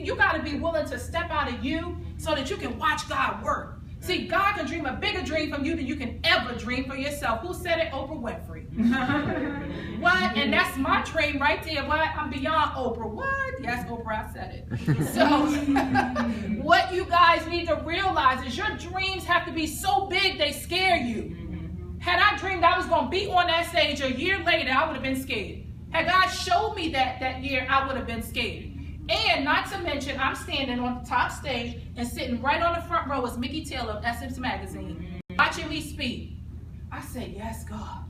See, you got to be willing to step out of you so that you can watch God work. See, God can dream a bigger dream from you than you can ever dream for yourself. Who said it? Oprah Winfrey. What? And that's my dream right there. What? I'm beyond Oprah. What? Yes, Oprah, I said it. So, what you guys need to realize is your dreams have to be so big they scare you. Had I dreamed I was going to be on that stage a year later, I would have been scared. Had God showed me that year, I would have been scared. And not to mention, I'm standing on the top stage and sitting right on the front row as Mickey Taylor of Essence Magazine, watching me speak. I say, yes, God.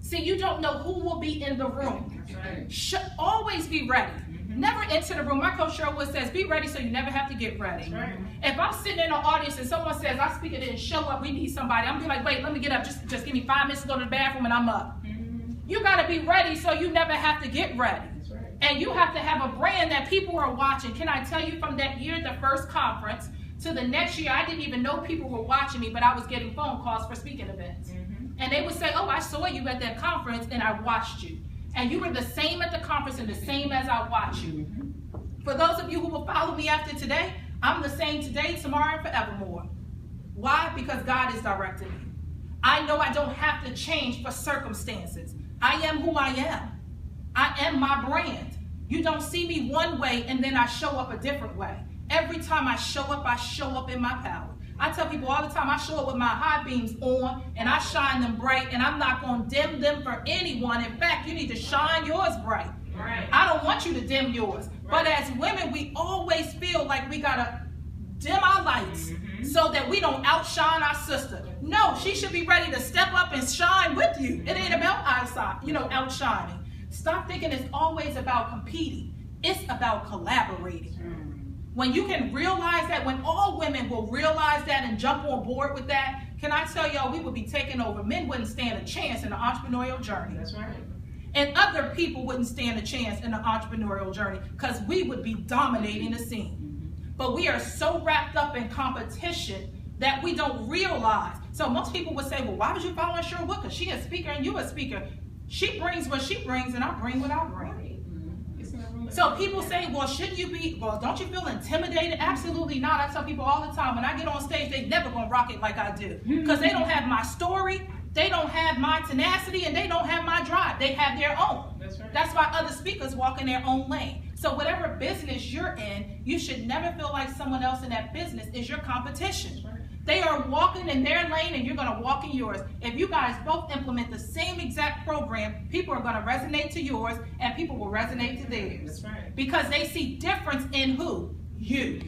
See, you don't know who will be in the room. Right. Always be ready. Never enter the room. My coach Sherwood says, be ready so you never have to get ready. Right. If I'm sitting in the audience and someone says, our speaker didn't show up, we need somebody, I'm going to be like, wait, let me get up. Just give me 5 minutes to go to the bathroom and I'm up. You got to be ready so you never have to get ready. And you have to have a brand that people are watching. Can I tell you, from that year, the first conference, to the next year, I didn't even know people were watching me, but I was getting phone calls for speaking events. And they would say, oh, I saw you at that conference and I watched you. And you were the same at the conference and the same as I watched you. For those of you who will follow me after today, I'm the same today, tomorrow, and forevermore. Why? Because God is directing me. I know I don't have to change for circumstances. I am who I am. I am my brand. You don't see me one way and then I show up a different way. Every time I show up in my power. I tell people all the time, I show up with my high beams on and I shine them bright, and I'm not going to dim them for anyone. In fact, you need to shine yours bright. Right. I don't want you to dim yours. Right. But as women, we always feel like we got to dim our lights so that we don't outshine our sister. No, she should be ready to step up and shine with you. It ain't about outshining. Stop thinking it's always about competing. It's about collaborating. When you can realize that, when all women will realize that and jump on board with that, can I tell y'all, we would be taking over. Men wouldn't stand a chance in the entrepreneurial journey. That's right. And other people wouldn't stand a chance in the entrepreneurial journey because we would be dominating the scene. But we are so wrapped up in competition that we don't realize. So most people would say, well, why would you follow Sherwood? Because she a speaker and you a speaker. She brings what she brings and I bring what I bring. So people say, well, don't you feel intimidated? Absolutely not. I tell people all the time, when I get on stage, they never gonna rock it like I do. Because they don't have my story, they don't have my tenacity, and they don't have my drive. They have their own. That's right. That's why other speakers walk in their own lane. So whatever business you're in, you should never feel like someone else in that business is your competition. Right. They are walking in their lane and you're going to walk in yours. If you guys both implement the same exact program, people are going to resonate to yours and people will resonate to theirs. That's right. Because they see difference in who? You.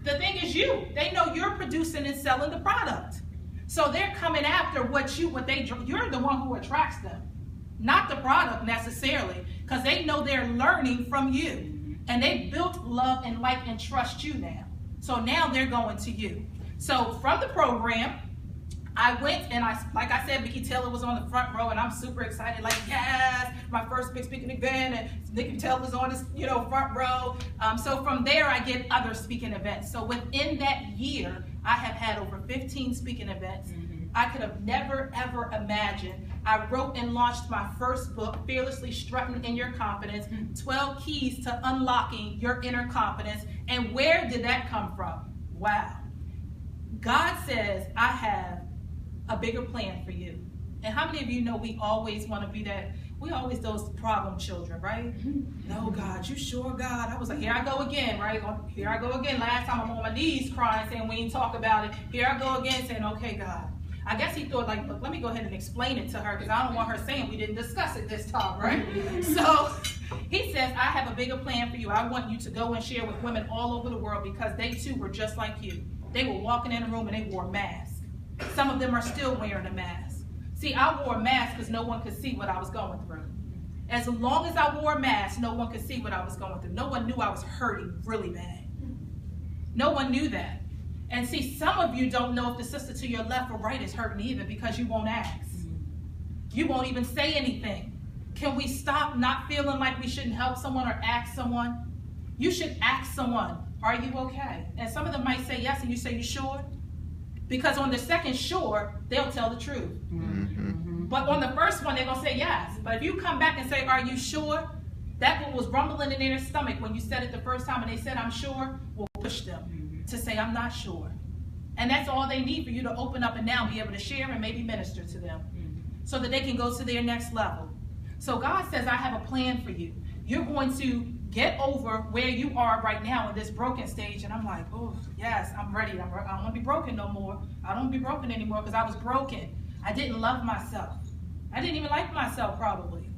The thing is you. They know you're producing and selling the product. So they're coming after you're the one who attracts them. Not the product necessarily, because they know they're learning from you. And they built love and like and trust you now. So now they're going to you. So from the program, I went and like I said, Mickey Taylor was on the front row and I'm super excited, like, yes, my first big speaking event, and Mickey Taylor was on the front row. So from there, I get other speaking events. So within that year, I have had over 15 speaking events. I could have never, ever imagined. I wrote and launched my first book, Fearlessly Strutting in Your Confidence, 12 Keys to Unlocking Your Inner Confidence. And where did that come from? Wow. God says, I have a bigger plan for you. And how many of you know we always want to be we always those problem children, right? No, God, you sure, God? I was like, here I go again, right? Here I go again. Last time I'm on my knees crying, saying we ain't talk about it. Here I go again, saying, okay, God. I guess he thought, like, look, let me go ahead and explain it to her because I don't want her saying we didn't discuss it this time, right? So he says, I have a bigger plan for you. I want you to go and share with women all over the world because they too were just like you. They were walking in a room and they wore a mask. Some of them are still wearing a mask. See, I wore a mask because no one could see what I was going through. As long as I wore a mask, no one could see what I was going through. No one knew I was hurting really bad. No one knew that. And see, some of you don't know if the sister to your left or right is hurting either because you won't ask. You won't even say anything. Can we stop not feeling like we shouldn't help someone or ask someone? You should ask someone, are you okay? And some of them might say yes, and you say, you sure? Because on the second sure, they'll tell the truth. But on the first one, they're going to say yes. But if you come back and say, are you sure? That what was rumbling in their stomach when you said it the first time and they said, I'm sure, will push them to say, I'm not sure. And that's all they need for you to open up and now be able to share and maybe minister to them so that they can go to their next level. So God says, I have a plan for you. You're going to get over where you are right now in this broken stage. And I'm like, oh, yes, I'm ready. I don't want to be broken no more. I don't want to be broken anymore because I was broken. I didn't love myself. I didn't even like myself probably.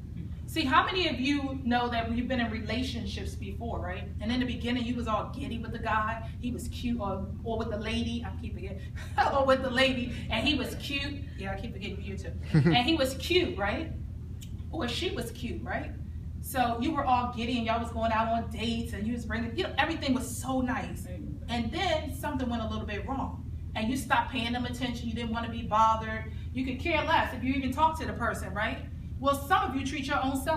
See, how many of you know that when you've been in relationships before, right? And in the beginning, you was all giddy with the guy. He was cute, or with the lady. I keep forgetting. Or with the lady, and he was cute. Yeah, I keep forgetting you too. And he was cute, right? Or she was cute, right? So you were all giddy, and y'all was going out on dates, and you was bringing, everything was so nice. And then something went a little bit wrong, and you stopped paying them attention. You didn't want to be bothered. You could care less if you even talk to the person, right? Well, some of you treat your own self